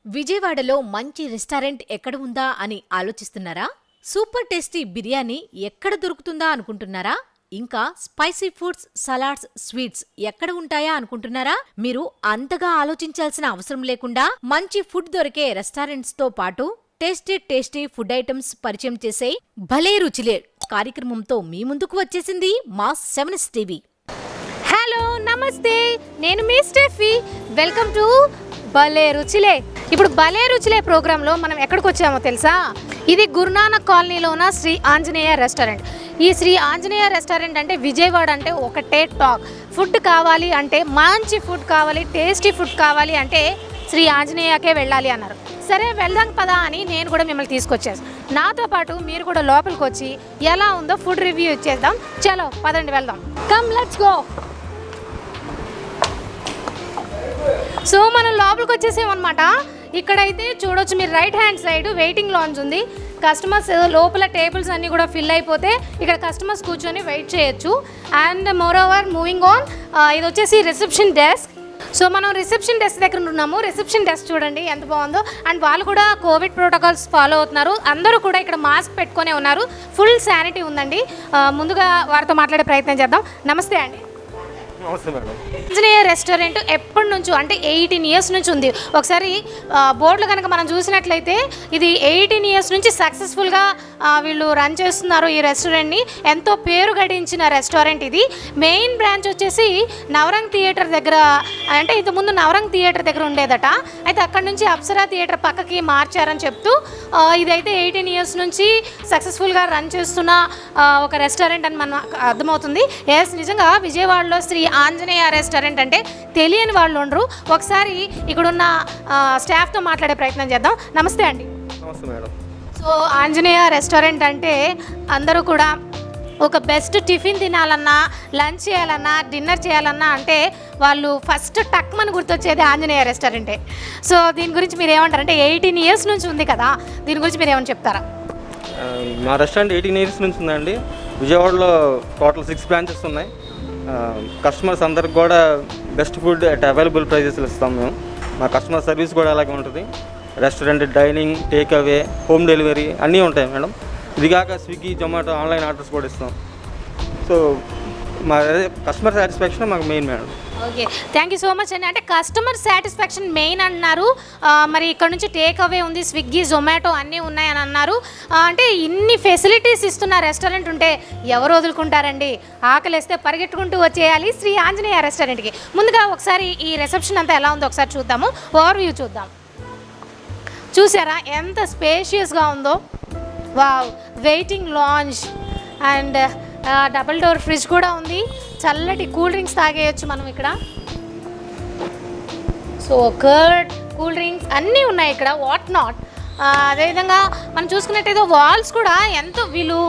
విజయవాడలో మంచి రెస్టారెంట్ ఎక్కడ ఉందా అని ఆలోచిస్తున్నారా? సూపర్ టేస్టీ బిర్యానీ ఎక్కడ దొరుకుతుందా అనుకుంటున్నారా? ఇంకా స్పైసీ ఫుడ్స్, సలాడ్స్, స్వీట్స్ ఎక్కడ ఉంటాయా అనుకుంటున్నారా? మీరు అంతగా ఆలోచించాల్సిన అవసరం లేకుండా మంచి ఫుడ్ దొరికే రెస్టారెంట్స్ తో పాటు టేస్టీ ఫుడ్ ఐటమ్స్ పరిచయం చేసే భలే రుచిలే కార్యక్రమంతో మీ ముందుకు వచ్చేసింది మా 7S టీవీ. హలో నమస్తే, నేను మీ స్టెఫీ. వెల్కమ్ టు భలే రుచిలే. ఇప్పుడు భలే రుచిలే ప్రోగ్రాంలో మనం ఎక్కడికి వచ్చామో తెలుసా? ఇది గురునానక్ కాలనీలో ఉన్న శ్రీ ఆంజనేయ రెస్టారెంట్. ఈ శ్రీ ఆంజనేయ రెస్టారెంట్ అంటే విజయవాడ అంటే ఒకటే టాక్. ఫుడ్ కావాలి అంటే, మంచి ఫుడ్ కావాలి, టేస్టీ ఫుడ్ కావాలి అంటే శ్రీ ఆంజనేయకే వెళ్ళాలి అన్నారు. సరే వెళ్దాం పదా అని నేను కూడా మిమ్మల్ని తీసుకొచ్చేసాను. నాతో పాటు మీరు కూడా లోపలికి వచ్చి ఎలా ఉందో ఫుడ్ రివ్యూ ఇచ్చేద్దాం. చలో పదండి వెళ్దాం. Come let's go. సో మనం లోపలికి వచ్చేసామన్నమాట. ఇక్కడైతే చూడొచ్చు మీరు, right hand side waiting lounge ఉంది. కస్టమర్స్ లోపల టేబుల్స్ అన్నీ కూడా ఫిల్ అయిపోతే ఇక్కడ కస్టమర్స్ కూర్చొని వెయిట్ చేయొచ్చు. And more over moving on, ఇది వచ్చేసి రిసెప్షన్ డెస్క్. సో మనం రిసెప్షన్ డెస్క్ దగ్గర ఉన్నాము. రిసెప్షన్ డెస్క్ చూడండి ఎంత బాగుందో. అండ్ వాళ్ళు కూడా కోవిడ్ ప్రోటోకాల్స్ ఫాలో అవుతున్నారు. అందరూ కూడా ఇక్కడ మాస్క్ పెట్టుకునే ఉన్నారు. ఫుల్ శానిటీ ఉందండి. ముందుగా వారితో మాట్లాడే ప్రయత్నం చేద్దాం. నమస్తే అండి. ఆంజనేయ రెస్టారెంట్ ఎప్పటి నుంచో అంటే 18 ఇయర్స్ నుంచి ఉంది. ఒకసారి బోర్డులు కనుక మనం చూసినట్లయితే ఇది 18 ఇయర్స్ నుంచి సక్సెస్ఫుల్గా వీళ్ళు రన్ చేస్తున్నారు ఈ రెస్టారెంట్ని. ఎంతో పేరు గడించిన రెస్టారెంట్ ఇది. మెయిన్ బ్రాంచ్ వచ్చేసి నవరంగ్ థియేటర్ దగ్గర, అంటే ఇంతకుముందు నవరంగ్ థియేటర్ దగ్గర ఉండేదట. అయితే అక్కడ నుంచి అప్సరా థియేటర్ పక్కకి మార్చారని చెప్తూ ఇదైతే 18 ఇయర్స్ నుంచి సక్సెస్ఫుల్గా రన్ చేస్తున్న ఒక రెస్టారెంట్ అని మనం అర్థమవుతుంది. ఎస్, నిజంగా విజయవాడలో శ్రీ ఆంజనేయ రెస్టారెంట్ అంటే తెలియని వాళ్ళు ఉండరు. ఒకసారి ఇక్కడున్న స్టాఫ్తో మాట్లాడే ప్రయత్నం చేద్దాం. నమస్తే అండి. నమస్తే మేడం. సో ఆంజనేయ రెస్టారెంట్ అంటే అందరూ కూడా ఒక బెస్ట్ టిఫిన్ తినాలన్నా, లంచ్ చేయాలన్నా, డిన్నర్ చేయాలన్నా అంటే వాళ్ళు ఫస్ట్ టక్మని గుర్తొచ్చేది ఆంజనేయ రెస్టారెంటే. సో దీని గురించి మీరు ఏమంటారు? అంటే 18 ఇయర్స్ నుంచి ఉంది కదా, దీని గురించి మీరు ఏమని చెప్తారా? మా రెస్టారెంట్ 18 ఇయర్స్ నుంచి ఉందండి. విజయవాడలో టోటల్ 6 బ్రాంచెస్ ఉన్నాయి. కస్టమర్స్ అందరికి కూడా బెస్ట్ ఫుడ్ అట్ అవైలబుల్ ప్రైజెస్లో ఇస్తాం మేము. మా కస్టమర్ సర్వీస్ కూడా అలాగే ఉంటుంది. Restaurant dining, take away, home delivery అన్నీ ఉంటాయి మేడం. ఇది కాక స్విగ్గీ, జొమాటో ఆన్లైన్ ఆర్డర్స్ కూడా ఇస్తాం. సో మా కస్టమర్ సాటిస్ఫాక్షన్ మాకు main madam. Okay, thank you so much అండి. అంటే కస్టమర్ సాటిస్ఫాక్షన్ మెయిన్ అన్నారు. మరి ఇక్కడ నుంచి టేక్ అవే ఉంది, స్విగ్గీ, జొమాటో అన్నీ ఉన్నాయని అన్నారు. అంటే ఇన్ని ఫెసిలిటీస్ ఇస్తున్న రెస్టారెంట్ ఉంటే ఎవరు వదులుకుంటారండి? ఆకలిస్తే పరిగెట్టుకుంటూ వచ్చేయాలి శ్రీ ఆంజనేయ రెస్టారెంట్కి. ముందుగా ఒకసారి ఈ రిసెప్షన్ అంతా ఎలా ఉందో ఒకసారి చూద్దాము. ఓవర్ వ్యూ చూద్దాం. చూసారా ఎంత స్పేషియస్గా ఉందో? Wow, waiting lounge and double door fridge కూడా ఉంది. చల్లటి కూల్ డ్రింక్స్ తాగేయచ్చు మనం ఇక్కడ. సో కర్డ్, కూల్ డ్రింక్స్ అన్నీ ఉన్నాయి ఇక్కడ, వాట్ నాట్. అదేవిధంగా మనం చూసుకున్నట్టయితే వాల్స్ కూడా ఎంతో వీళ్ళు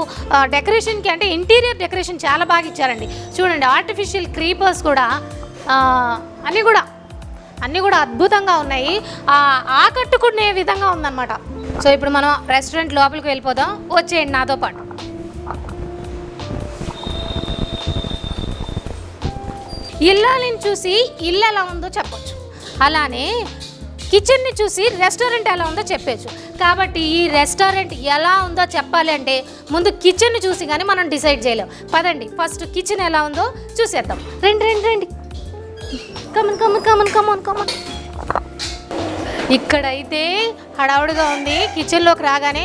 డెకరేషన్కి, అంటే ఇంటీరియర్ డెకరేషన్ చాలా బాగా ఇచ్చారండి. చూడండి, ఆర్టిఫిషియల్ క్రీపర్స్ కూడా అన్నీ కూడా అద్భుతంగా ఉన్నాయి. ఆకట్టుకునే విధంగా ఉందన్నమాట. సో ఇప్పుడు మనం రెస్టారెంట్ లోపలికి వెళ్ళిపోదాం. వచ్చేయండి నాతో పాటు. ఇల్లాలని చూసి ఇల్లు ఎలా ఉందో చెప్పొచ్చు, అలానే కిచెన్ని చూసి రెస్టారెంట్ ఎలా ఉందో చెప్పచ్చు. కాబట్టి ఈ రెస్టారెంట్ ఎలా ఉందో చెప్పాలి అంటే ముందు కిచెన్ని చూసి కానీ మనం డిసైడ్ చేయలేం. పదండి ఫస్ట్ కిచెన్ ఎలా ఉందో చూసేద్దాం. రండి. కమన్. ఇక్కడైతే హడావుడిగా ఉంది. కిచెన్లోకి రాగానే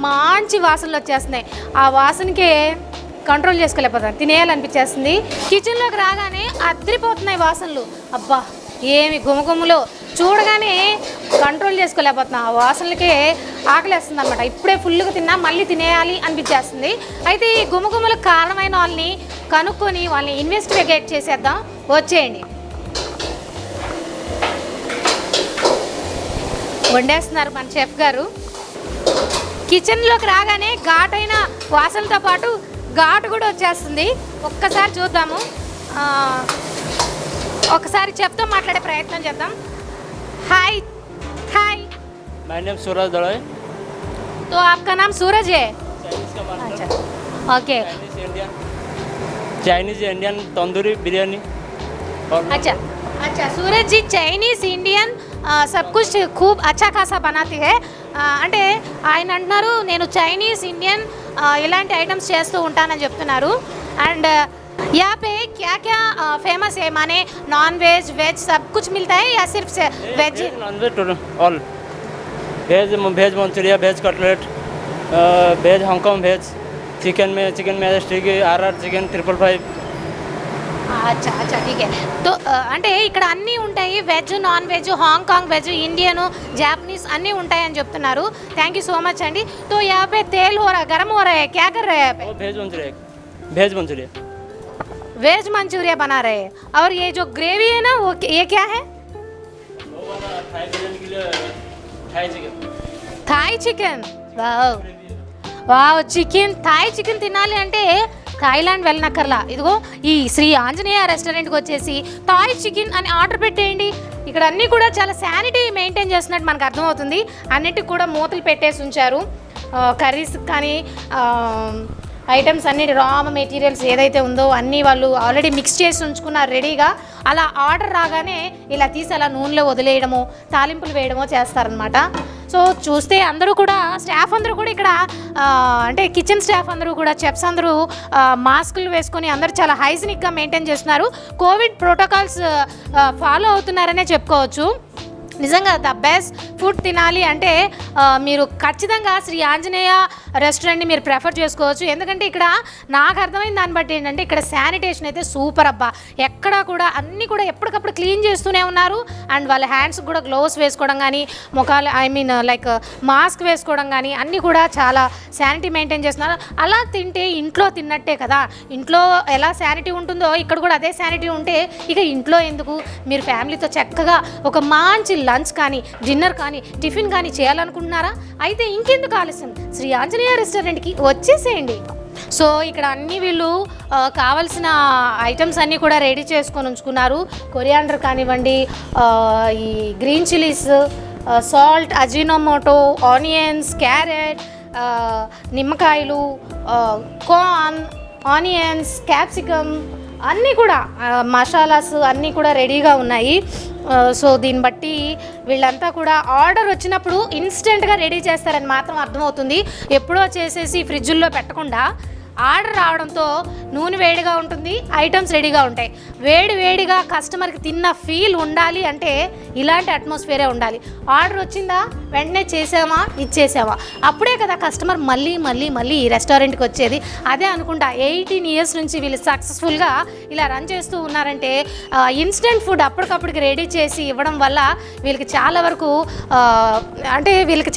మంచి వాసనలు వచ్చేస్తున్నాయి. ఆ వాసనకే కంట్రోల్ చేసుకోలేకపోతాను, తినేయాలనిపించేస్తుంది. కిచెన్లోకి రాగానే అద్దరిపోతున్నాయి వాసనలు. అబ్బా ఏమి గుమగుమలు, చూడగానే కంట్రోల్ చేసుకోలేకపోతున్నా. ఆ వాసనలకే ఆకలేస్తుంది అనమాట. ఇప్పుడే ఫుల్గా తిన్నా మళ్ళీ తినేయాలి అనిపించేస్తుంది. అయితే ఈ గుమగుమలకు కారణమైన వాళ్ళని కనుక్కొని వాళ్ళని ఇన్వెస్టిగేట్ చేసేద్దాం. వచ్చేయండి. వండేస్తున్నారు మన చెఫ్ గారు. కిచెన్లోకి రాగానే ఘాటైన వాసనతో పాటు ఘాటు కూడా వచ్చేస్తుంది. ఒక్కసారి చూద్దాము. ఒకసారి చెప్తూ మాట్లాడే ప్రయత్నం చేద్దాం. हाय माय नेम सूरज दड़ोई। तो आपका नाम सूरज है? अच्छा, okay. Chinese Indian tandoori biryani. अच्छा, सूरज जी, चाइनीज इंडियन సబ్ కుచ్ ఖూబ్ అచ్చా ఖాసా బనాతి హై. అంటే ఆయన అంటున్నారు నేను చైనీస్ ఇండియన్ ఇలాంటి ఐటమ్స్ చేస్తూ ఉంటానని చెప్తున్నారు. అండ్ यहाँ पे क्या क्या फेमस है, माने नॉन वेज वेज सब कुछ मिलता है या सिर्फ से veg? Non veg all veg, veg manchurian, veg cutlet, veg Hong Kong veg, chicken में चिकन मैजेस्टिक, RR चिकन 555. అచ్చా అచ్చా ఠీక్ హై. తో అంటే ఇక్కడ అన్నీ ఉంటాయి, veg non veg Hong Kong veg Indian Japanese అన్నీ ఉంటాయని చెప్తున్నారు. థ్యాంక్ యూ సో మచ్ అండి. తో यहाँ पे तेल हो रहा गरम हो रहा है, क्या कर रहे हैं यहाँ पे? Veg manchurian, veg manchurian, veg manchurian बना रहे हैं. और ये जो ग्रेवी है ना वो ये क्या है? थाई बिरयानी के लिए Thai chicken. Thai chicken. Wow wow, chicken Thai chicken తినాలి అంటే థాయిలాండ్ వెళ్ళనక్కర్లా. ఇదిగో ఈ శ్రీ ఆంజనేయ రెస్టారెంట్కి వచ్చేసి థాయ్ చికెన్ అని ఆర్డర్ పెట్టేయండి. ఇక్కడ అన్నీ కూడా చాలా శానిటీ మెయింటైన్ చేస్తున్నట్టు మనకు అర్థమవుతుంది. అన్నిటికి కూడా మూతలు పెట్టేసి ఉంచారు. కర్రీస్ కానీ ఐటమ్స్ అన్ని రా మెటీరియల్స్ ఏదైతే ఉందో అన్నీ వాళ్ళు ఆల్రెడీ మిక్స్ చేసి ఉంచుకున్నారు రెడీగా. అలా ఆర్డర్ రాగానే ఇలా తీసి అలా నూనెలో వదిలేయడమో తాలింపులు వేయడమో చేస్తారనమాట. సో చూస్తే అందరూ కూడా స్టాఫ్ అందరూ కూడా ఇక్కడ అంటే కిచెన్ స్టాఫ్ అందరూ కూడా చెఫ్స్ అందరూ మాస్కులు వేసుకొని అందరూ చాలా హైజీనిక్గా మెయింటైన్ చేస్తున్నారు. కోవిడ్ ప్రోటోకాల్స్ ఫాలో అవుతున్నారనే చెప్పుకోవచ్చు. నిజంగా ద బెస్ట్ ఫుడ్ తినాలి అంటే మీరు ఖచ్చితంగా శ్రీ ఆంజనేయ రెస్టారెంట్ని మీరు ప్రిఫర్ చేసుకోవచ్చు. ఎందుకంటే ఇక్కడ నాకు అర్థమైంది దాన్ని బట్టి ఏంటంటే ఇక్కడ శానిటేషన్ అయితే సూపర్ అబ్బా. ఎక్కడా కూడా అన్నీ కూడా ఎప్పటికప్పుడు క్లీన్ చేస్తూనే ఉన్నారు. అండ్ వాళ్ళ హ్యాండ్స్కి కూడా గ్లోవ్స్ వేసుకోవడం కానీ ముఖాలు లైక్ మాస్క్ వేసుకోవడం కానీ అన్నీ కూడా చాలా శానిటీ మెయింటైన్ చేస్తున్నారు. అలా తింటే ఇంట్లో తిన్నట్టే కదా. ఇంట్లో ఎలా శానిటీ ఉంటుందో ఇక్కడ కూడా అదే శానిటీ ఉంటే ఇక ఇంట్లో ఎందుకు, మీరు ఫ్యామిలీతో చక్కగా ఒక మంచి లంచ్ కానీ డిన్నర్ కానీ టిఫిన్ కానీ చేయాలనుకుంటున్నారా? అయితే ఇంకెందుకు ఆలస్యం, శ్రీ ఆంజనేయ రెస్టారెంట్కి వచ్చేసేయండి. సో ఇక్కడ అన్ని వీళ్ళు కావాల్సిన ఐటమ్స్ అన్నీ కూడా రెడీ చేసుకొని ఉంచుకున్నారు. కొరియాండర్ కానివ్వండి, ఈ green chillies, salt, Ajinomoto, onions, carrot, నిమ్మకాయలు, కార్న్, ఆనియన్స్, క్యాప్సికమ్ అన్నీ కూడా మసాలాస్ అన్నీ కూడా రెడీగా ఉన్నాయి. సో దీన్ని బట్టి వీళ్ళంతా కూడా ఆర్డర్ వచ్చినప్పుడు ఇన్స్టెంట్గా రెడీ చేస్తారని మాత్రం అర్థమవుతుంది. ఎప్పుడో చేసేసి ఫ్రిడ్జుల్లో పెట్టకుండా ఆర్డర్ రావడంతో నూనె వేడిగా ఉంటుంది, ఐటమ్స్ రెడీగా ఉంటాయి. వేడిగా కస్టమర్కి తిన్న ఫీల్ ఉండాలి అంటే ఇలాంటి అట్మాస్ఫియరే ఉండాలి. ఆర్డర్ వచ్చిందా వెంటనే చేసామా ఇచ్చేసామా, అప్పుడే కదా కస్టమర్ మళ్ళీ ఈ రెస్టారెంట్కి వచ్చేది. అదే అనుకుంటా 18 years నుంచి వీళ్ళు సక్సెస్ఫుల్గా ఇలా రన్ చేస్తూ ఉన్నారంటే ఇన్స్టెంట్ ఫుడ్ అప్పటికప్పటికి రెడీ చేసి ఇవ్వడం వల్ల వీళ్ళకి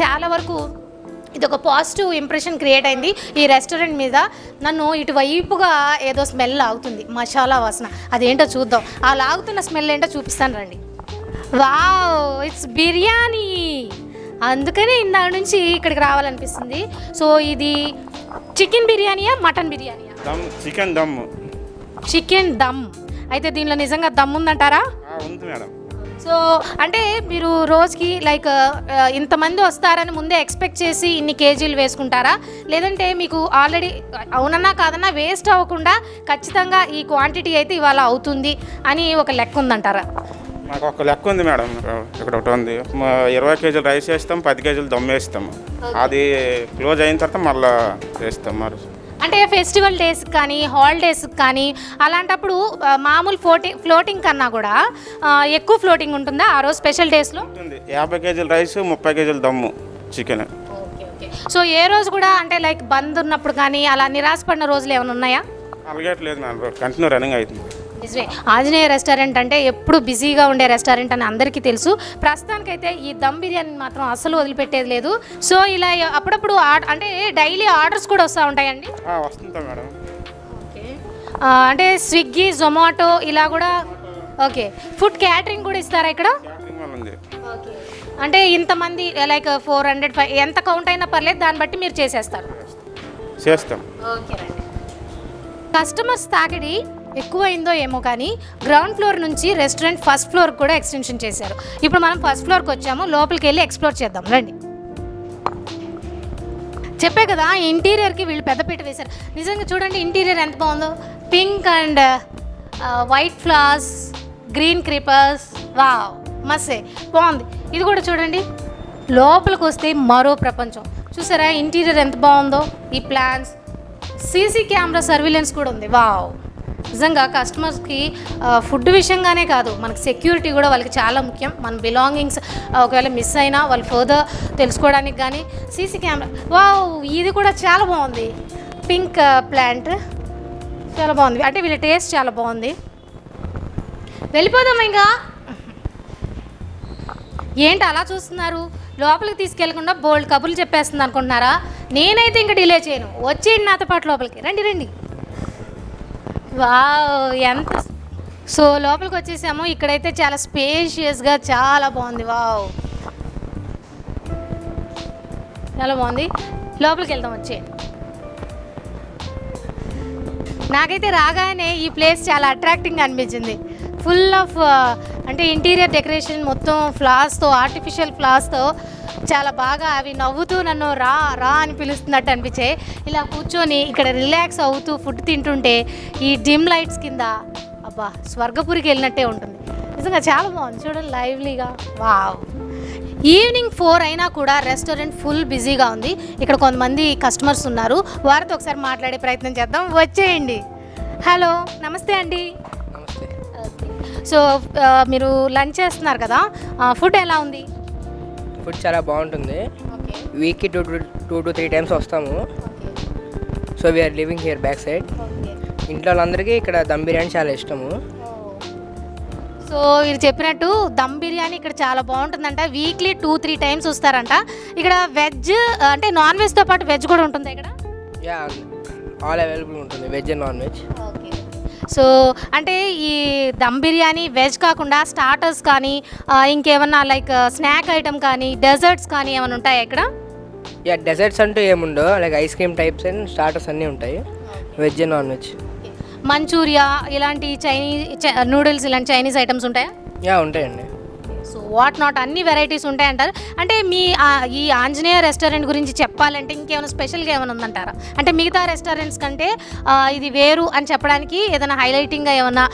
చాలా వరకు ఇది ఒక పాజిటివ్ ఇంప్రెషన్ క్రియేట్ అయింది ఈ రెస్టారెంట్ మీద. నన్ను ఇటువైపుగా ఏదో స్మెల్ లాగుతుంది, మసాలా వాసన. అదేంటో చూద్దాం. ఆ లాగుతున్న స్మెల్ ఏంటో చూపిస్తాను రండి. Wow, it's biryani. అందుకనే ఇందాక నుంచి ఇక్కడికి రావాలనిపిస్తుంది. సో ఇది చికెన్ బిర్యానీయా మటన్ బిర్యానీయా? చికెన్ దమ్. అయితే దీనిలో నిజంగా దమ్ ఉందంటారా? ఉంది మేడం. సో అంటే మీరు రోజుకి లైక్ ఇంతమంది వస్తారని ముందే ఎక్స్పెక్ట్ చేసి ఇన్ని కేజీలు వేసుకుంటారా, లేదంటే మీకు ఆల్రెడీ అవునన్నా కాదన్నా వేస్ట్ అవ్వకుండా ఖచ్చితంగా ఈ క్వాంటిటీ అయితే ఇవాళ అవుతుంది అని ఒక లెక్క ఉందంటారా? మాకు ఒక లెక్క ఉంది మేడం. ఇక్కడ ఒకటి ఉంది, 20 kg రైస్ వేస్తాం, 10 kg దమ్ వేస్తాం. అది క్లోజ్ అయిన తర్వాత మళ్ళీ వేస్తాం. మరి అంటే ఫెస్టివల్ డేస్కి కానీ హాలిడేస్కి కానీ అలాంటప్పుడు మామూలు ఫ్లోటింగ్ కన్నా కూడా ఎక్కువ ఫ్లోటింగ్ ఉంటుందా ఆ రోజు స్పెషల్ డేస్లో? ఉంటుంది. 50 kg రైస్, 30 kg దమ్ము చికెన్. సో ఏ రోజు కూడా అంటే లైక్ బంద్ ఉన్నప్పుడు కానీ అలా నిరాశపడిన రోజులు ఏమైనా ఉన్నాయా? అలగట్లేదు మేడం, కంటిన్యూ రన్నింగ్ అవుతుంది. నిజమే, ఆంజనేయ రెస్టారెంట్ అంటే ఎప్పుడు బిజీగా ఉండే రెస్టారెంట్ అని అందరికీ తెలుసు. ప్రస్తుతానికైతే ఈ దమ్ బిర్యానీ మాత్రం అసలు వదిలిపెట్టేది లేదు. సో ఇలా అప్పుడప్పుడు అంటే డైలీ ఆర్డర్స్ కూడా వస్తూ ఉంటాయండి? వస్తుంటా మేడం. ఓకే, అంటే స్విగ్గీ, జొమాటో ఇలా కూడా. ఓకే, ఫుడ్ క్యాటరింగ్ కూడా ఇస్తారా ఇక్కడ? ఓకే, అంటే ఇంతమంది లైక్ 400 ఎంత కౌంట్ అయినా పర్లేదు, దాన్ని బట్టి మీరు చేసేస్తారు? చేస్తాం. ఓకే, కస్టమర్స్ తాకిడి ఎక్కువైందో ఏమో కానీ గ్రౌండ్ ఫ్లోర్ నుంచి రెస్టారెంట్ ఫస్ట్ ఫ్లోర్ కూడా ఎక్స్టెన్షన్ చేశారు. ఇప్పుడు మనం ఫస్ట్ ఫ్లోర్కి వచ్చాము, లోపలికి వెళ్ళి ఎక్స్ప్లోర్ చేద్దాం రండి. చెప్పే కదా ఇంటీరియర్కి వీళ్ళు పెద్దపీట వేశారు. నిజంగా చూడండి ఇంటీరియర్ ఎంత బాగుందో. Pink and white flowers, green creepers, wow మస్తే బాగుంది. ఇది కూడా చూడండి, లోపలికి వస్తే మరో ప్రపంచం. చూసారా ఇంటీరియర్ ఎంత బాగుందో, ఈ ప్లాన్స్, సీసీ కెమెరా సర్విలెన్స్ కూడా ఉంది. వావ్, నిజంగా కస్టమర్స్కి ఫుడ్ విషయంగానే కాదు, మనకి సెక్యూరిటీ కూడా వాళ్ళకి చాలా ముఖ్యం. మన బిలాంగింగ్స్ ఒకవేళ మిస్ అయినా వాళ్ళు ఫర్దర్ తెలుసుకోవడానికి కానీ సీసీ కెమెరా. వావ్, ఇది కూడా చాలా బాగుంది, పింక్ ప్లాంట్ చాలా బాగుంది. అంటే వీళ్ళ టేస్ట్ చాలా బాగుంది. వెళ్ళిపోదాం ఇంకా. ఏంటి అలా చూస్తున్నారు? లోపలికి తీసుకెళ్లకుండా బోల్డ్ కబుర్లు చెప్పేస్తుంది అనుకుంటున్నారా? నేనైతే ఇంకా డిలే చేయను, వచ్చేయండి నాతో పాటు లోపలికి. రండి రండి. వావ్, ఎంత. సో లోపలికి వచ్చేసాము. ఇక్కడైతే చాలా స్పేషియస్గా చాలా బాగుంది. వావ్, చాలా బాగుంది. లోపలికి వెళ్దాం, వచ్చేయండి. నాకైతే రాగానే ఈ ప్లేస్ చాలా అట్రాక్టింగ్గా అనిపించింది. ఫుల్ ఆఫ్ అంటే ఇంటీరియర్ డెకరేషన్ మొత్తం ఫ్లవర్స్తో, ఆర్టిఫిషియల్ ఫ్లవర్స్తో చాలా బాగా అవి నవ్వుతూ నన్ను రా రా అని పిలుస్తున్నట్టు అనిపించాయి. ఇలా కూర్చొని ఇక్కడ రిలాక్స్ అవుతూ ఫుడ్ తింటుంటే ఈ డిమ్ లైట్స్ కింద అబ్బా స్వర్గపురికి వెళ్ళినట్టే ఉంటుంది. నిజంగా చాలా బాగుంది చూడండి, లైవ్లీగా. వావ్. ఈవినింగ్ 4 అయినా కూడా రెస్టారెంట్ ఫుల్ బిజీగా ఉంది. ఇక్కడ కొంతమంది కస్టమర్స్ ఉన్నారు, వారితో ఒకసారి మాట్లాడే ప్రయత్నం చేద్దాం. వచ్చేయండి. హలో, నమస్తే అండి. నమస్తే. సో మీరు లంచ్ చేస్తున్నారు కదా, ఫుడ్ ఎలా ఉంది? ఫుడ్ చాలా బాగుంటుంది. వీక్కి 2 to 3 times వస్తాము. So we are living here back side. ఇంట్లో వాళ్ళందరికీ ఇక్కడ దమ్ బిర్యానీ చాలా ఇష్టము. సో మీరు చెప్పినట్టు దమ్ బిర్యానీ ఇక్కడ చాలా బాగుంటుందంట. వీక్లీ 2-3 times వస్తారంట. ఇక్కడ వెజ్ అంటే నాన్ వెజ్తో పాటు వెజ్ కూడా ఉంటుంది ఇక్కడ. యా, ఆల్ అవైలబుల్ ఉంటుంది, veg and non veg. So అంటే ఈ దమ్ బిర్యానీ వెజ్ కాకుండా స్టార్టర్స్ కానీ ఇంకేమన్నా లైక్ స్నాక్ ఐటమ్ కానీ డెజర్ట్స్ కానీ ఏమైనా ఉంటాయా ఇక్కడ? యా, డెజర్ట్స్ అంటూ ఏముండో, like ice cream types and starters అన్నీ ఉంటాయి, veg and non veg. Manchuria ఇలాంటి నూడిల్స్ ఇలాంటి చైనీస్ ఐటమ్స్ ఉంటాయా? యా, ఉంటాయండి. సో వాట్ నాట్ అన్ని వెరైటీస్ ఉంటాయంటారు. అంటే మీ ఈ ఆంజనేయ రెస్టారెంట్ గురించి చెప్పాలంటే ఇంకేమైనా స్పెషల్గా ఏమైనా ఉందంటారా? అంటే మిగతా రెస్టారెంట్స్ కంటే ఇది వేరు అని చెప్పడానికి ఏదైనా హైలైటింగ్గా ఏమైనా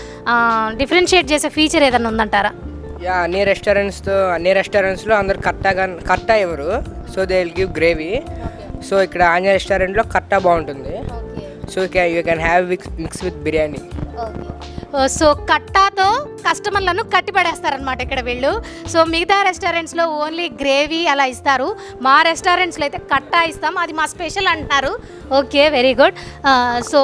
డిఫరెన్షియేట్ చేసే ఫీచర్ ఏదైనా ఉందంటారా? యా, అన్ని రెస్టారెంట్స్లో అందరు కట్టా ఇవ్వరు, so they will give gravy. So ఇక్కడ ఆంజనేయ రెస్టారెంట్లో కట్టా బాగుంటుంది. So you can have mix with biryani. So కట్టాతో కస్టమర్లను కట్టిపడేస్తారనమాట ఇక్కడ వీళ్ళు. సో మిగతా రెస్టారెంట్స్లో ఓన్లీ గ్రేవీ అలా ఇస్తారు, మా రెస్టారెంట్స్లో అయితే కట్టా ఇస్తాం, అది మా స్పెషల్ అంటున్నారు. Okay, very good. సో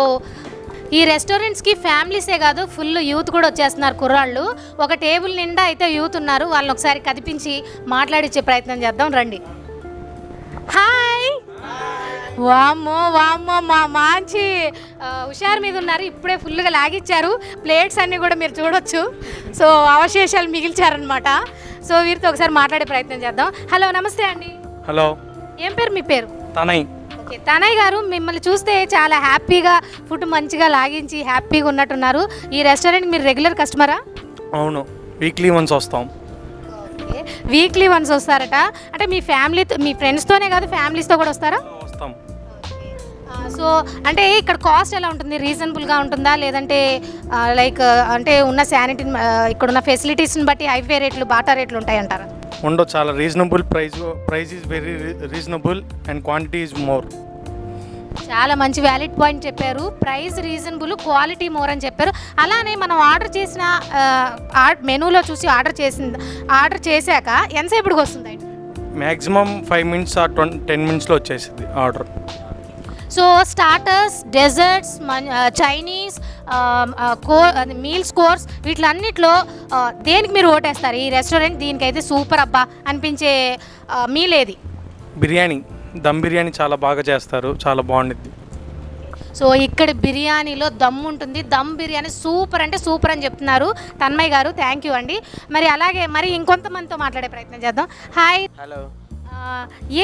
ఈ రెస్టారెంట్స్కి ఫ్యామిలీసే కాదు, ఫుల్ యూత్ కూడా వచ్చేస్తున్నారు కుర్రాళ్ళు. ఒక టేబుల్ నిండా అయితే యూత్ ఉన్నారు, వాళ్ళని ఒకసారి కదిపించి మాట్లాడించే ప్రయత్నం చేద్దాం, రండి. హాయ్. వామ్మో వామ్మో, మా మంచి హుషారు మీద ఉన్నారు. ఇప్పుడే ఫుల్గా లాగిచ్చారు, ప్లేట్స్ అన్నీ కూడా మీరు చూడొచ్చు. సో అవశేషాలు మిగిల్చారనమాట. సో వీరితో ఒకసారి మాట్లాడే ప్రయత్నం చేద్దాం. హలో, నమస్తే అండి. హలో, ఏం పేరు మీ పేరు? తనయ్. ఓకే, తనయ్ గారు, మిమ్మల్ని చూస్తే చాలా హ్యాపీగా ఫుడ్ మంచిగా లాగించి హ్యాపీగా ఉన్నట్టున్నారు. ఈ రెస్టారెంట్ మీరు రెగ్యులర్ కస్టమరా? అవును, వీక్లీ వన్స్ వస్తాం. వీక్లీ వన్స్ వస్తారట. అంటే మీ ఫ్యామిలీతో, మీ ఫ్రెండ్స్తోనే కాదు ఫ్యామిలీస్తో కూడా వస్తారా? వస్తాం. సో అంటే ఇక్కడ కాస్ట్ ఎలా ఉంటుంది? రీజనబుల్గా ఉంటుందా, లేదంటే లైక్ అంటే ఉన్న శానిటీ ఇక్కడ ఉన్న ఫెసిలిటీస్ని బట్టి హైవే రేట్లు బాటా రేట్లు ఉంటాయంటారా? ఉండవు, చాలా reasonable price is very reasonable and quantity is more. చాలా మంచి వ్యాలిడ్ పాయింట్ చెప్పారు. ప్రైస్ రీజనబుల్, క్వాలిటీ మోర్ అని చెప్పారు. అలానే మనం ఆర్డర్ చేసిన మెనూలో చూసి ఆర్డర్ చేశాక ఎంతసేపటికి వస్తుంది? మ్యాక్సిమం 5 minutes or 10 minutesలో వచ్చేసింది order. So starters, desserts, Chinese, meals course, వీటిలన్నిట్లో దేనికి మీరు ఓటేస్తారు? ఈ రెస్టారెంట్ దీనికైతే సూపర్ అబ్బా అనిపించే మీల్ ఏది? బిర్యానీ, దమ్ బిర్యానీ చాలా బాగా చేస్తారు, చాలా బాగుంటుంది. సో ఇక్కడ బిర్యానీలో దమ్ ఉంటుంది, దమ్ బిర్యానీ సూపర్ అంటే సూపర్ అని చెప్తున్నారు తన్మయ్ గారు. థ్యాంక్ యూ అండి. మరి అలాగే మరి ఇంకొంతమందితో మాట్లాడే ప్రయత్నం చేద్దాం. హాయ్. హలో.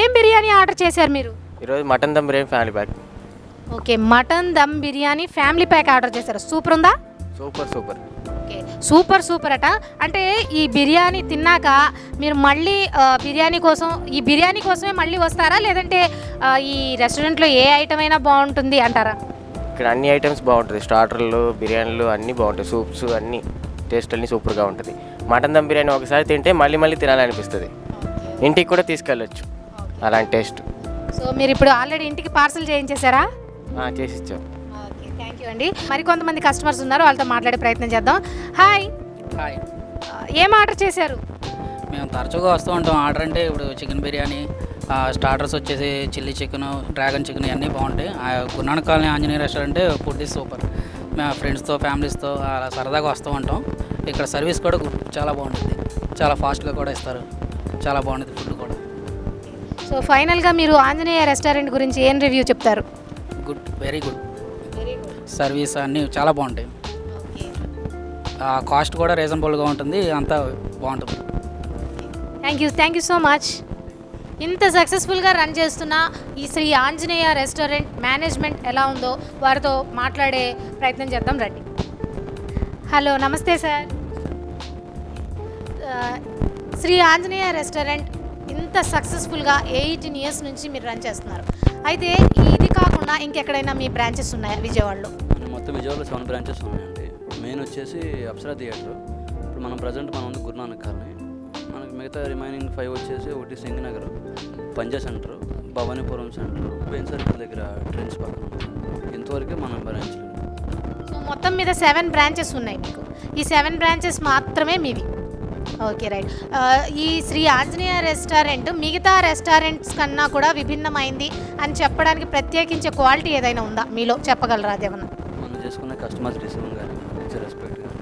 ఏం బిర్యానీ ఆర్డర్ చేశారు మీరు? ఈరోజు mutton dum biryani family pack. Okay, mutton dum biryani family pack order చేశారు. సూపర్ ఉందా? Super super. ఓకే, సూపర్ అట. అంటే ఈ బిర్యానీ తిన్నాక మీరు మళ్ళీ ఈ బిర్యానీ కోసమే మళ్ళీ వస్తారా, లేదంటే ఈ రెస్టారెంట్లో ఏ ఐటమ్ అయినా బాగుంటుంది అంటారా? ఇక్కడ అన్ని ఐటమ్స్ బాగుంటుంది, స్టార్టర్లు, బిర్యానీలు అన్నీ బాగుంటాయి, సూప్స్ అన్నీ టేస్ట్ అన్నీ సూపర్గా ఉంటుంది. మటన్ దమ్ బిర్యానీ ఒకసారి తింటే మళ్ళీ మళ్ళీ తినాలనిపిస్తుంది. ఇంటికి కూడా తీసుకెళ్ళొచ్చు అలాంటి టేస్ట్. సో మీరు ఇప్పుడు ఆల్రెడీ ఇంటికి పార్సల్ చేయించేశారా? చేసి ఇచ్చాం. ఓకే, థ్యాంక్ యూ అండి. మరి కొంతమంది కస్టమర్స్ ఉన్నారు, వాళ్ళతో మాట్లాడే ప్రయత్నం చేద్దాం. హాయ్, హాయ్, ఏం ఆర్డర్ చేశారు? మేము తరచుగా వస్తూ ఉంటాం. ఆర్డర్ అంటే ఇప్పుడు చికెన్ బిర్యానీ, స్టార్టర్స్ వచ్చేసి చిల్లీ చికెన్, డ్రాగన్ చికెన్ ఇవన్నీ బాగుంటాయి. Guru Nanak colony Anjaneya restaurant food is super. మేము ఫ్రెండ్స్తో ఫ్యామిలీస్తో అలా సరదాగా వస్తూ ఉంటాం. ఇక్కడ సర్వీస్ కూడా చాలా బాగుంటుంది, చాలా ఫాస్ట్గా కూడా ఇస్తారు, చాలా బాగుంటుంది ఫుడ్ కూడా. సో ఫైనల్గా మీరు ఆంజనేయ రెస్టారెంట్ గురించి ఏం రివ్యూ చెప్తారు? Good, very good. సర్వీస్ అన్నీ చాలా బాగుంటాయి. కాస్ట్ కూడా రీజనబుల్గా ఉంటుంది, అంతా బాగుంటుంది. Thank you so much. ఇంత సక్సెస్ఫుల్గా రన్ చేస్తున్న ఈ శ్రీ ఆంజనేయ రెస్టారెంట్ మేనేజ్మెంట్ ఎలా ఉందో వారితో మాట్లాడే ప్రయత్నం చేద్దాం, రండి. హలో, నమస్తే సార్. శ్రీ ఆంజనేయ రెస్టారెంట్ ఇంత సక్సెస్ఫుల్గా 18 years నుంచి మీరు రన్ చేస్తున్నారు. అయితే ఇది కాకుండా ఇంకెక్కడైనా మీ బ్రాంచెస్ ఉన్నాయా విజయవాడలో? మొత్తం విజయవాడలో 7 బ్రాంచెస్ ఉన్నాయండి. మెయిన్ వచ్చేసి అప్సరా థియేటర్, ఇప్పుడు మనం ప్రజెంట్ మనం ఉంది గురునానక్ కాలనీ. మనకి మిగతా రిమైనింగ్ 5 వచ్చేసి ఒకటి సింగనగర్, పంజా సెంటర్, భవానీపురం సెంటర్, పెయిన్ సర్కిల్ దగ్గర ట్రెండ్స్ పక్కన. ఇంతవరకే మన బ్రాంచ్లు. సో మొత్తం మీద 7 బ్రాంచెస్ ఉన్నాయి మీకు. ఈ 7 బ్రాంచెస్ మాత్రమే మీవి. Okay, right. ఈ శ్రీ ఆంజనేయ రెస్టారెంట్ మిగతా రెస్టారెంట్స్ కన్నా కూడా విభిన్నమైంది అని చెప్పడానికి ప్రత్యేకించే క్వాలిటీ ఏదైనా ఉందా మీలో, చెప్పగలరా అదేమన్నా? మనం చేసుకునే కస్టమర్స్ రిసీవింగ్ కానీ ఇచ్చే రెస్పెక్ట్ కానీ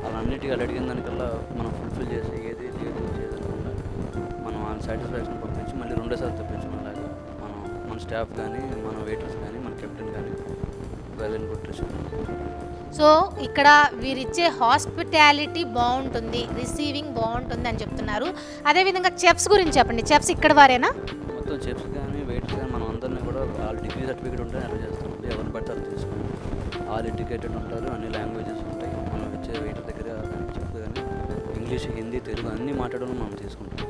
అలా అన్నిటికీ అడిగిన దానికల్లా మనం ఫుల్ఫిల్ చేసి ఏది చేయకుండా మనం ఆ సాటిస్ఫాక్షన్ పంపించి మళ్ళీ రెండోసారి తెప్పించుకునేలాగా మన స్టాఫ్ కానీ, మన వెయిటర్స్ కానీ, మన కెప్టెన్ కానీ well and good receiving. So ఇక్కడ వీరిచ్చే హాస్పిటాలిటీ బాగుంటుంది, రిసీవింగ్ బాగుంటుంది అని చెప్తున్నారు. అదేవిధంగా చెఫ్స్ గురించి చెప్పండి. చెఫ్స్ ఇక్కడ వారేనా? మొత్తం చెఫ్స్ కానీ వెయిటర్స్ కానీ మనం అందరినీ కూడా ఆల్ డిగ్రీ సర్టిఫికేట్ ఉంటే అలా చేస్తాం. ఎవరిని పడితే అలా తీసుకుని ఆల్ ఎడ్యుకేటెడ్ ఉంటారు, అన్ని లాంగ్వేజెస్ ఉంటాయి. మనం ఇచ్చే వెయిటర్ దగ్గర చెఫ్ కానీ ఇంగ్లీష్, హిందీ, తెలుగు అన్నీ మాట్లాడడం మనం తీసుకుంటాం.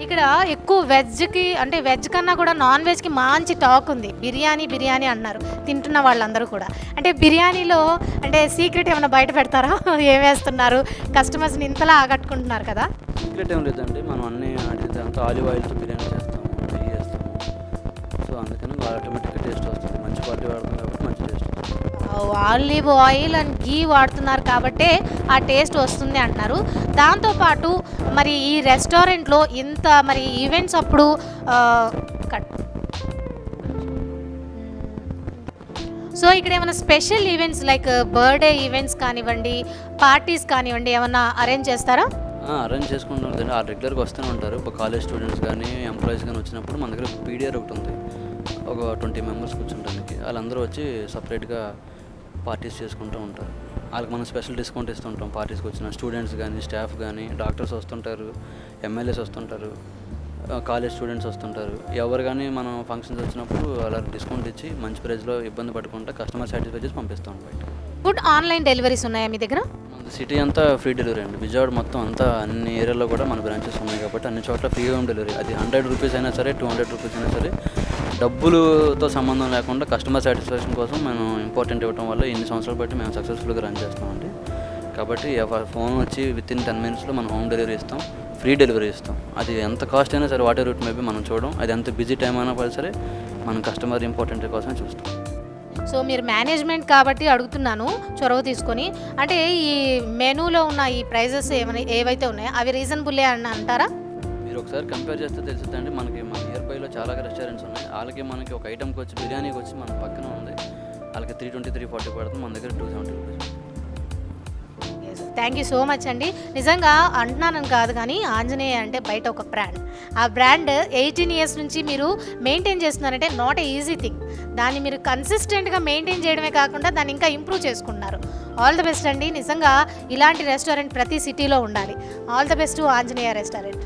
ఇక్కడ ఎక్కువ వెజ్కి, అంటే వెజ్ కన్నా కూడా నాన్ వెజ్కి మంచి టాక్ ఉంది. బిర్యానీ అన్నారు తింటున్న వాళ్ళందరూ కూడా. అంటే బిర్యానీలో అంటే సీక్రెట్ ఏమైనా బయట పెడతారా? ఏం వేస్తున్నారు, కస్టమర్స్ని ఇంతలా ఆకట్టుకుంటున్నారు కదా? సీక్రెట్ ఏం లేదండి, మనం అన్నీ అడిగితే అంతా ఆలివ్ ఆయిల్తో బిర్యానీ చేస్తాము, నెయ్యి చేస్తాము. సో అందుకని ఆటోమేటిక్గా టేస్ట్ వస్తుంది. మంచి క్వాలిటీ వాడతాం కాబట్టి మంచి టేస్ట్ వస్తుంది. ఆలివ్ ఆయిల్ అండ్ గీ వాడుతున్నారు కాబట్టే ఆ టేస్ట్ వస్తుంది అంటున్నారు. దాంతోపాటు మరి ఈ రెస్టారెంట్లో ఇంత మరి ఈవెంట్స్ అప్పుడు సో ఇక్కడ ఏమైనా special events like birthday events కానివ్వండి, పార్టీస్ కానివ్వండి ఏమైనా అరేంజ్ చేస్తారా? అరేంజ్ చేసుకుంటారు. ఆ రెగ్యులర్గా వస్తూనే ఉంటారు. ఇప్పుడు కాలేజ్ స్టూడెంట్స్ కానీ, ఎంప్లాయీస్ కానీ వచ్చినప్పుడు మన దగ్గర పీడిఆర్ ఒకటి ఉంది, ఒక 20 members కూర్చుంటానికి. వాళ్ళందరూ వచ్చి సపరేట్గా పార్టీస్ చేసుకుంటూ ఉంటారు. వాళ్ళకి మనం స్పెషల్ డిస్కౌంట్ ఇస్తుంటాం. పార్టీస్కి వచ్చిన స్టూడెంట్స్ కానీ, స్టాఫ్ కానీ, డాక్టర్స్ వస్తుంటారు, ఎమ్మెల్యేస్ వస్తుంటారు, కాలేజ్ స్టూడెంట్స్ వస్తుంటారు. ఎవరు కానీ మనం ఫంక్షన్స్ వచ్చినప్పుడు అలా డిస్కౌంట్ ఇచ్చి మంచి ప్రైస్లో ఇబ్బంది పడకుండా కస్టమర్ సాటిస్ఫై చేసి పంపిస్తాం బయట. ఫుడ్ ఆన్లైన్ డెలివరీస్ ఉన్నాయా మీ దగ్గర? మన సిటీ అంతా ఫ్రీ డెలివరీ అండి. విజయవాడ మొత్తం అంతా అన్ని ఏరియాలో కూడా మన బ్రాంచెస్ ఉన్నాయి కాబట్టి అన్ని చోట్ల ఫ్రీ హోమ్ డెలివరీ. అది 100 రూపీస్ అయినా సరే, 200 రూపీస్ అయినా సరే, డబ్బులతో సంబంధం లేకుండా కస్టమర్ సాటిస్ఫాక్షన్ కోసం మనం ఇంపార్టెంట్ ఇవ్వడం వల్ల ఇన్ని సంవత్సరాలు బట్టి మేము సక్సెస్ఫుల్గా రన్ చేస్తామండి. కాబట్టి ఫోన్ వచ్చి వితిన్ 10 minutesలో మనం హోమ్ డెలివరీ ఇస్తాం, ఫ్రీ డెలివరీ ఇస్తాం. అది ఎంత కాస్ట్ అయినా సరే, వాటర్ రూట్ మేబీ మనం చూడడం, అది ఎంత బిజీ టైం అయినా సరే మనం కస్టమర్ ఇంపార్టెంట్ కోసమే చూస్తాం. సో మీరు మేనేజ్మెంట్ కాబట్టి అడుగుతున్నాను చొరవ తీసుకొని, అంటే ఈ మెనూలో ఉన్న ఈ ప్రైజెస్ ఏవైతే ఉన్నాయో అవి రీజనబుల్లే అని అంటారా? మీరు ఒకసారి కంపేర్ చేస్తే తెలుస్తుందండి. మనకి మన నియర్ బైలో చాలా రెస్టారెంట్స్ ఉన్నాయి. వాళ్ళకి మనకి ఒక ఐటమ్కి వచ్చి బిర్యానీకి వచ్చి మన పక్కన ఉంది, వాళ్ళకి 320, 340 పడుతుంది, మన దగ్గర 270 rupees. Thank you so much అండి. నిజంగా అంటున్నానని కాదు కానీ ఆంజనేయ అంటే బయట ఒక బ్రాండ్. ఆ బ్రాండ్ 18 years నుంచి మీరు మెయింటైన్ చేస్తున్నారంటే నాట్ ఏ ఈజీ థింగ్. దాన్ని మీరు కన్సిస్టెంట్గా మెయింటైన్ చేయడమే కాకుండా దాన్ని ఇంకా ఇంప్రూవ్ చేసుకుంటున్నారు. ఆల్ ది బెస్ట్ అండి. నిజంగా ఇలాంటి రెస్టారెంట్ ప్రతి సిటీలో ఉండాలి. All the best to Anjaneya restaurant.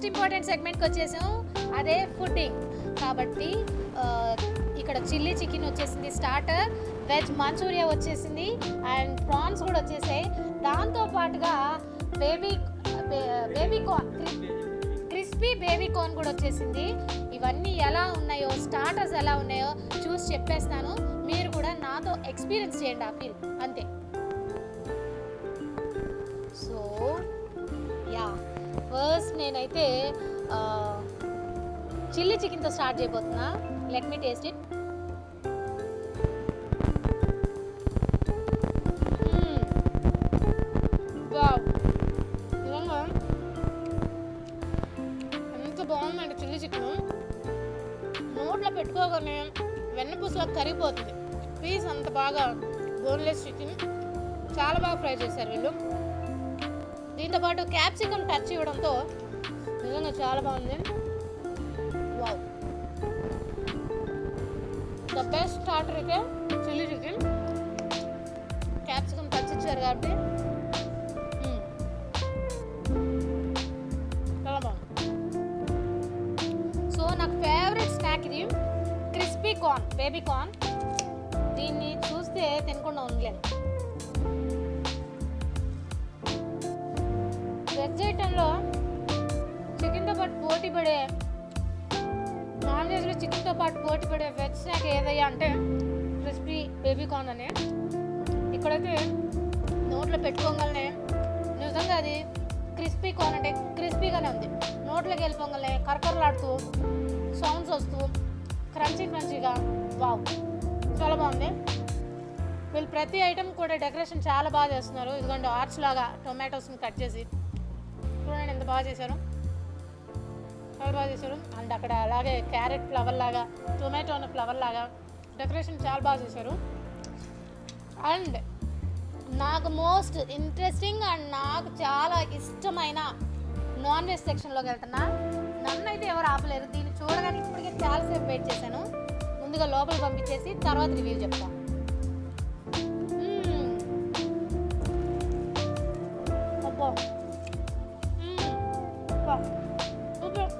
Important సెగ్మెంట్కి వచ్చేసాం, అదే ఫుడ్డింగ్. కాబట్టి ఇక్కడ చిల్లీ చికెన్ వచ్చేసింది స్టార్టర్, వెజ్ మంచూరియా వచ్చేసింది, అండ్ ప్రాన్స్ కూడా వచ్చేసాయి. దాంతో పాటుగా baby corn, crispy baby corn కూడా వచ్చేసింది. ఇవన్నీ ఎలా ఉన్నాయో, స్టార్టర్స్ ఎలా ఉన్నాయో చూసి చెప్పేస్తాను, మీరు కూడా నాతో ఎక్స్పీరియన్స్ చేయండి ఆ ఫీల్, అంతే. సో యా, ఫస్ట్ నేనైతే చిల్లీ చికెన్తో స్టార్ట్ చేయబోతున్నా. Let me taste it. ఎంత బాగుందండి చిల్లీ చికెన్, నోట్లో పెట్టుకోగానే వెన్నపూసలా కరిగిపోతుంది. పీస్ అంత బాగా బోన్లెస్ చికెన్ చాలా బాగా ఫ్రై చేశారు వీళ్ళు. దీంతో పాటు క్యాప్సికమ్ టచ్ ఇవ్వడంతో నిజంగా చాలా బాగుంది. వావ్, ద బెస్ట్ స్టార్టర్ అయితే చిల్లీ చికెన్. క్యాప్సికమ్ టచ్ ఇచ్చారు కాబట్టి చాలా బాగుంది. సో నాకు ఫేవరెట్ స్నాక్ ఇది క్రిస్పీ కార్న్, బేబీ కార్న్. దీన్ని చూస్తే తినకుండా ఉండలేను. వెజ్ ఐటెంలో చికెన్తో పాటు పోటీ పడే, నాన్ వెజ్లో చికెన్తో పాటు పోటీ పడే వెజ్ స్నాక్ ఏదయ్యా అంటే క్రిస్పీ బేబీ కార్న్ అనే. ఇక్కడైతే నోట్లో పెట్టుకోగలనే నిజంగా అది క్రిస్పీ కార్న్ అంటే క్రిస్పీగానే ఉంది. నోట్లోకి వెళ్ళిపోగలనే కరకరలాడుతూ సౌండ్స్ వస్తూ క్రంచీగా, వావ్ చాలా బాగుంది. వీళ్ళు ప్రతి ఐటెం కూడా డెకరేషన్ చాలా బాగా చేస్తున్నారు. ఇదిగోండి ఆర్చ్ లాగా టొమాటోస్ని కట్ చేసి చూడండి ఎంత బాగా చేశారు, చాలా బాగా చేశారు. అండ్ అక్కడ అలాగే క్యారెట్ ఫ్లవర్ లాగా, టొమాటో ఫ్లవర్ లాగా డెకరేషన్ చాలా బాగా చేశారు. అండ్ నాకు మోస్ట్ ఇంట్రెస్టింగ్ అండ్ నాకు చాలా ఇష్టమైన నాన్ వెజ్ సెక్షన్లోకి వెళ్తున్నా. నన్ను అయితే ఎవరు ఆపలేరు. దీన్ని చూడగానే ఇప్పటికే చాలాసేపు వెయిట్ చేశాను. ముందుగా లోపలికి పంపించేసి తర్వాత రివ్యూ చెప్తాను. అబ్బా, సూపర్.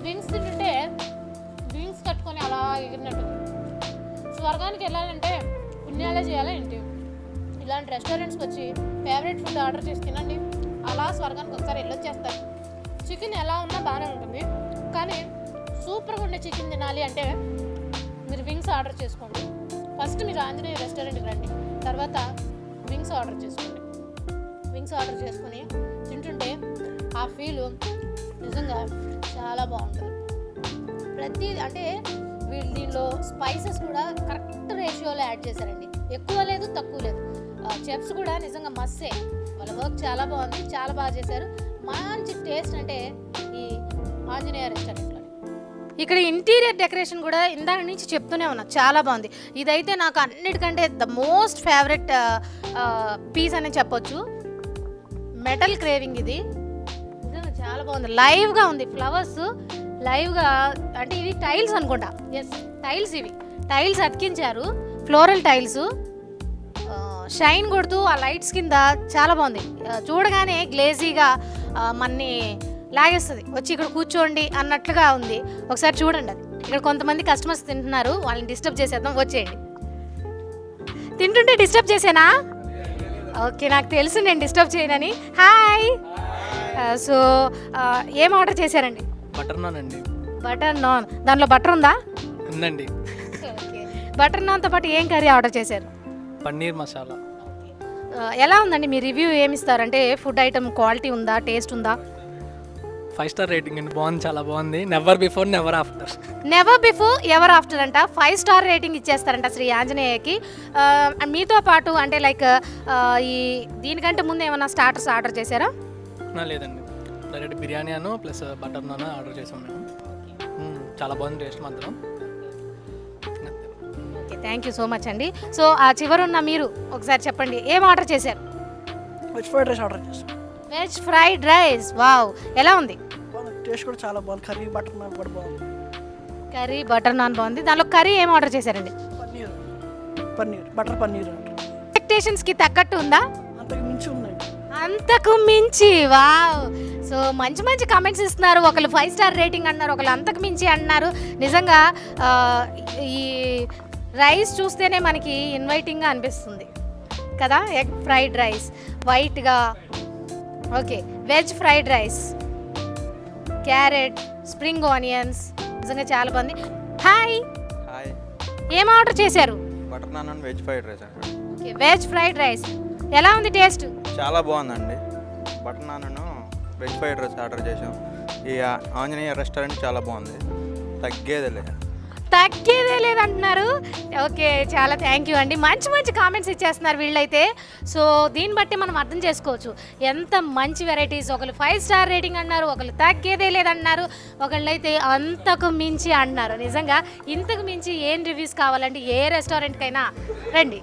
వింగ్స్ తింటుంటే వింగ్స్ కట్టుకొని అలా ఎగిరినట్టు. స్వర్గానికి వెళ్ళాలంటే పుణ్యాలే చేయాలి ఏంటి? ఇలాంటి రెస్టారెంట్స్కి వచ్చి ఫేవరెట్ ఫుడ్ ఆర్డర్ చేసి తినండి, అలా స్వర్గానికి ఒకసారి వెళ్ళొచ్చేస్తారు. చికెన్ ఎలా ఉన్నా బాగానే ఉంటుంది, కానీ సూపర్గా ఉండే చికెన్ తినాలి అంటే మీరు వింగ్స్ ఆర్డర్ చేసుకోండి. ఫస్ట్ మీరు ఆంజనేయ రెస్టారెంట్కి రండి, తర్వాత వింగ్స్ ఆర్డర్ చేసుకోండి. వింగ్స్ ఆర్డర్ చేసుకొని తింటుంటే ఆ ఫీలు నిజంగా చాలా బాగుంటుంది. ప్రతి అంటే వీళ్ళు దీనిలో స్పైసెస్ కూడా కరెక్ట్ రేషియోలో యాడ్ చేశారండి. ఎక్కువ లేదు, తక్కువ లేదు. చెఫ్స్ కూడా నిజంగా మస్సే, వాళ్ళ వర్క్ చాలా బాగుంది, చాలా బాగా చేశారు. మంచి టేస్ట్ అంటే ఈ ఆంజనేయ రెస్టారెంట్లో. ఇక్కడ ఇంటీరియర్ డెకరేషన్ కూడా ఇందాక నుంచి చెప్తూనే ఉన్నా, చాలా బాగుంది. ఇదైతే నాకు అన్నిటికంటే ద మోస్ట్ ఫేవరెట్ పీస్ అని చెప్పొచ్చు. మెటల్ క్రేవింగ్ ఇది నిజంగా చాలా బాగుంది. లైవ్గా ఉంది, ఫ్లవర్స్ లైవ్గా. అంటే ఇవి టైల్స్ అనుకుంటా, ఎస్ టైల్స్, ఇవి టైల్స్ అతికించారు, ఫ్లోరల్ టైల్స్. షైన్ కొడుతూ ఆ లైట్స్ కింద చాలా బాగుంది. చూడగానే గ్లేజీగా మన్ని లాగేస్తుంది, వచ్చి ఇక్కడ కూర్చోండి అన్నట్లుగా ఉంది. ఒకసారి చూడండి అది. ఇక్కడ కొంతమంది కస్టమర్స్ తింటున్నారు, వాళ్ళని డిస్టర్బ్ చేసేద్దాం, వచ్చేయండి. తింటుంటే డిస్టర్బ్ చేసేనా? ఓకే, నాకు తెలుసు నేను డిస్టర్బ్ చేయనని. హాయ్. సో ఏం ఆర్డర్ చేశారండి? బటర్ నాన్ అండి. బటర్ నాన్, దాంట్లో బటర్ ఉందా? ఉందండి. ఓకే, బటర్ నాన్తో పాటు ఏం కర్రీ ఆర్డర్ చేశారు? పన్నీర్ మసాలా. ఎలా ఉందండి మీ రివ్యూ? ఏమిస్తారంటే ఫుడ్ ఐటమ్ క్వాలిటీ ఉందా, టేస్ట్ ఉందా? 5 స్టార్ రేటింగ్ అండి, బాగుంది, చాలా బాగుంది. Never before never after. Never before ever after అంట. 5 స్టార్ రేటింగ్ ఇచ్చేస్తారంట శ్రీ ఆంజనేయకి. మీతో పాటు అంటే లైక్ ఈ దీనికంటే ముందు ఏమైనా స్టార్టర్స్ ఆర్డర్ చేశారా? లేదండి, డైరెక్ట్ బిర్యానీ అను ప్లస్ బటర్ నాన్ ఆర్డర్ చేసాం మేము. చాలా బాగుంది టేస్ట్ మాత్రం. Okay, thank you so much అండి. సో ఆ చివరున్న మీరు ఒకసారి చెప్పండి, ఏం ఆర్డర్ చేశారు? వెజ్ ఫ్రైడ్ రైస్ ఆర్డర్ చేస్తాం. వెజ్ ఫ్రైడ్ రైస్, వావ్, ఎలా ఉంది? టేస్ట్ కూడా చాలా బాగుంది. కర్రీ బటర్ నాన్ కూడా బాగుంది. కర్రీ బటర్ నాన్ బాగుంది. దానిలో కర్రీ ఏం ఆర్డర్ చేశారండి? పన్నీర్ బటర్ పన్నీర్. ఎక్స్పెక్టేషన్స్కి తగ్గట్టు ఉందా? అంతకు మించి ఉన్నాయి. అంతకు మించి, వావ్. సో మంచి మంచి కామెంట్స్ ఇస్తున్నారు. ఒకళ్ళు 5 స్టార్ రేటింగ్ అన్నారు, ఒకళ్ళు అంతకు మించి అన్నారు. నిజంగా ఈ రైస్ చూస్తేనే మనకి ఇన్వైటింగ్గా అనిపిస్తుంది కదా. ఎగ్ ఫ్రైడ్ రైస్ వైట్గా, okay, veg fried rice, carrot, spring onions, నిజంగా చాలా బాగుంది. హాయ్, హాయ్, ఏం ఆర్డర్ చేశారు? Butter non and veg fried rice అండి. ఓకే, వెజ్ ఫ్రైడ్ రైస్ ఎలా ఉంది టేస్ట్? చాలా బాగుందండి. Butter non veg fried rice order చేసాం. ఈ ఆంజనేయ రెస్టారెంట్ చాలా బాగుంది, తగ్గేదే లేదంటున్నారు. ఓకే, చాలా థ్యాంక్ యూ అండి. మంచి మంచి కామెంట్స్ ఇచ్చేస్తున్నారు వీళ్ళైతే. సో దీన్ని బట్టి మనం అర్థం చేసుకోవచ్చు ఎంత మంచి వెరైటీస్. ఒకళ్ళు 5 స్టార్ రేటింగ్ అన్నారు, ఒకళ్ళు తగ్గేదే లేదన్నారు, ఒకళ్ళు అయితే అంతకు మించి అన్నారు. నిజంగా ఇంతకు మించి ఏం రివ్యూస్ కావాలంటే ఏ రెస్టారెంట్కైనా రండి.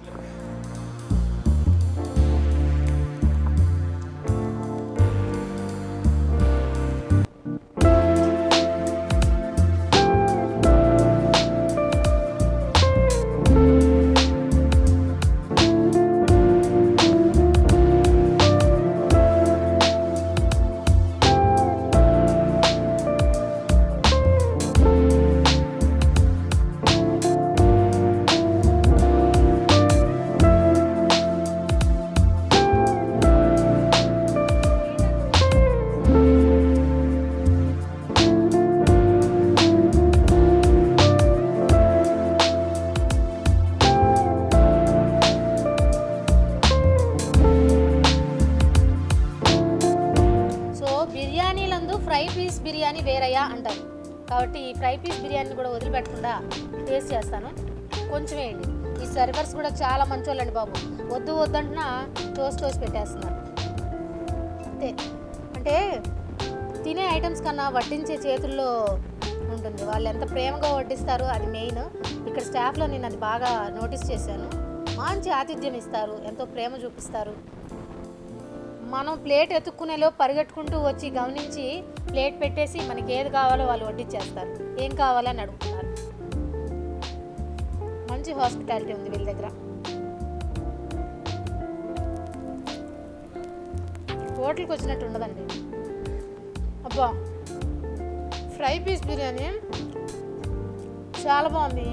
ఫ్రై పీస్ బిర్యానీ వేరయ్యా అంటారు కాబట్టి ఈ ఫ్రై పీస్ బిర్యానీని కూడా వదిలిపెట్టకుండా టేస్ట్ చేస్తాను. కొంచెం వేయండి. ఈ సర్వర్స్ కూడా చాలా మంచోళ్ళండి బాబు, వద్దు వద్దంటున్నా టోస్ట్ పెట్టేస్తున్నారు అంతే. అంటే తినే ఐటమ్స్ కన్నా వడ్డించే చేతుల్లో ఉంటుంది, వాళ్ళు ఎంత ప్రేమగా వడ్డిస్తారో అది మెయిన్. ఇక్కడ స్టాఫ్లో నేను అది బాగా నోటీస్ చేశాను. మంచి ఆతిథ్యం ఇస్తారు, ఎంతో ప్రేమ చూపిస్తారు. మనం ప్లేట్ ఎత్తుక్కునేలో పరిగెట్టుకుంటూ వచ్చి గమనించి ప్లేట్ పెట్టేసి మనకి ఏది కావాలో వాళ్ళు వడ్డించేస్తారు, ఏం కావాలని అడుగుతున్నారు. మంచి హాస్పిటాలిటీ ఉంది వీళ్ళ దగ్గర. హోటల్కి వచ్చినట్టు ఉండదండి. అబ్బా, ఫ్రై పీస్ బిర్యానీ చాలా బాగుంది.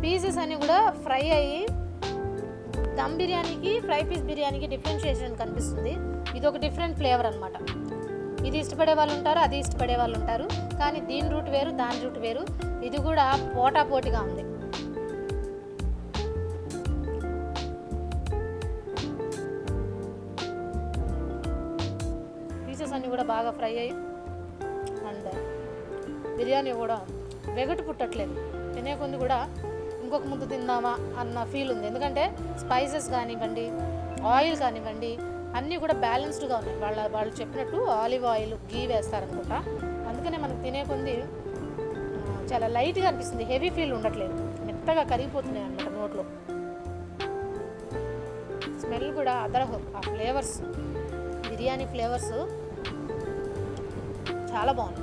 పీసెస్ అన్నీ కూడా ఫ్రై అయ్యి దమ్ బిర్యానీకి ఫ్రై పీస్ బిర్యానీకి డిఫరెన్షియేషన్ కనిపిస్తుంది. ఇది ఒక డిఫరెంట్ ఫ్లేవర్ అనమాట. ఇది ఇష్టపడే వాళ్ళు ఉంటారు, అది ఇష్టపడే వాళ్ళు ఉంటారు. కానీ దీని రూట్ వేరు, దాని రూట్ వేరు. ఇది కూడా పోటాపోటీగా ఉంది. పీసెస్ అన్నీ కూడా బాగా ఫ్రై అయ్యి అండ్ బిర్యానీ కూడా వెగటు పుట్టట్లేదు. తినే కొంది కూడా ఇంకొక ముద్ద తిందామా అన్న ఫీల్ ఉంది. ఎందుకంటే స్పైసెస్ కానివ్వండి, ఆయిల్ కానివ్వండి, అన్నీ కూడా బ్యాలెన్స్డ్గా ఉన్నాయి. వాళ్ళు చెప్పినట్టు ఆలివ్ ఆయిల్, గీ వేస్తారనుకుంటా. అందుకనే మనకు తినే కొంది చాలా లైట్గా అనిపిస్తుంది, హెవీ ఫీల్ ఉండట్లేదు, మెత్తగా కరిగిపోతున్నాయి అన్నమాట నోట్లో. స్మెల్ కూడా అదరహో, ఆ ఫ్లేవర్స్, బిర్యానీ ఫ్లేవర్స్ చాలా బాగుంది.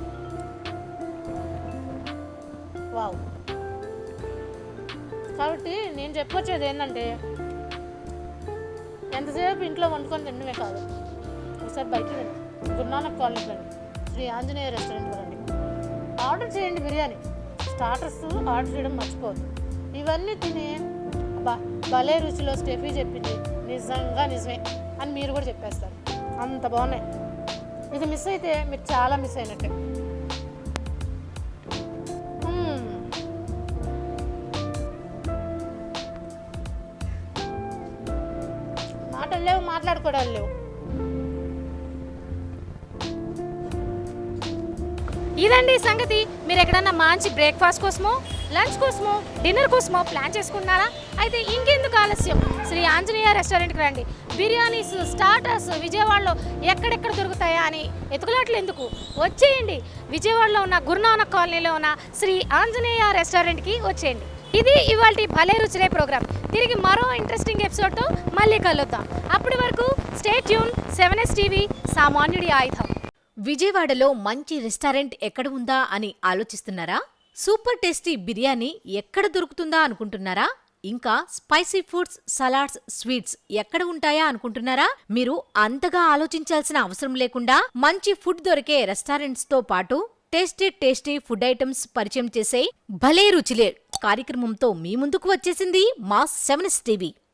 వావ్. కాబట్టి నేను చెప్పొచ్చేది ఏంటంటే ఎంతసేపు ఇంట్లో వండుకొని తినడమే కాదు, ఒకసారి బయట రండి, గురునానక్ కాలనీకి రండి, శ్రీ ఆంజనేయ రెస్టారెంట్కి రండి, ఆర్డర్ చేయండి బిర్యానీ. స్టార్టర్స్ ఆర్డర్ చేయడం మర్చిపోవద్దు. ఇవన్నీ తిని అబ్బా భలే రుచిలో స్టెఫీ చెప్పింది, నిజంగా నిజమే అని మీరు కూడా చెప్పేస్తారు. అంత బాగున్నాయి. ఇది మిస్ అయితే మీరు చాలా మిస్ అయినట్టే. మాటలు లేవు, మాట్లాడుకోవడాలు లేవు. ఇదండి సంగతి. మీరు ఎక్కడన్నా మంచి బ్రేక్ఫాస్ట్ కోసమో, లంచ్ కోసమో, డిన్నర్ కోసమో ప్లాన్ చేసుకున్నారా? అయితే ఇంకెందుకు ఆలస్యం, శ్రీ ఆంజనేయ రెస్టారెంట్కి రండి. బిర్యానీస్, స్టార్టర్స్ విజయవాడలో ఎక్కడెక్కడ దొరుకుతాయా అని ఎతుకులాట్లు ఎందుకు, వచ్చేయండి. విజయవాడలో ఉన్న గురునానక్ కాలనీలో ఉన్న శ్రీ ఆంజనేయ రెస్టారెంట్కి వచ్చేయండి. ఇది ఇవాల్టి భలే రుచులే ప్రోగ్రామ్. తిరిగి మరో ఇంట్రెస్టింగ్ ఎపిసోడ్తో మళ్ళీ కలుద్దాం. అప్పటి వరకు స్టే ట్యూన్ 7S టీవీ, సామాన్యుడి ఆయుధం. విజయవాడలో మంచి రెస్టారెంట్ ఎక్కడ ఉందా అని ఆలోచిస్తున్నారా? సూపర్ టేస్టీ బిర్యానీ ఎక్కడ దొరుకుతుందా అనుకుంటున్నారా? ఇంకా స్పైసీ ఫుడ్స్, సలాడ్స్, స్వీట్స్ ఎక్కడ ఉంటాయా అనుకుంటున్నారా? మీరు అంతగా ఆలోచించాల్సిన అవసరం లేకుండా మంచి ఫుడ్ దొరికే రెస్టారెంట్స్ తో పాటు టేస్టీ ఫుడ్ ఐటమ్స్ పరిచయం చేసే భలే రుచిలే కార్యక్రమంతో మీ ముందుకు వచ్చేసింది మా 7 టీవీ.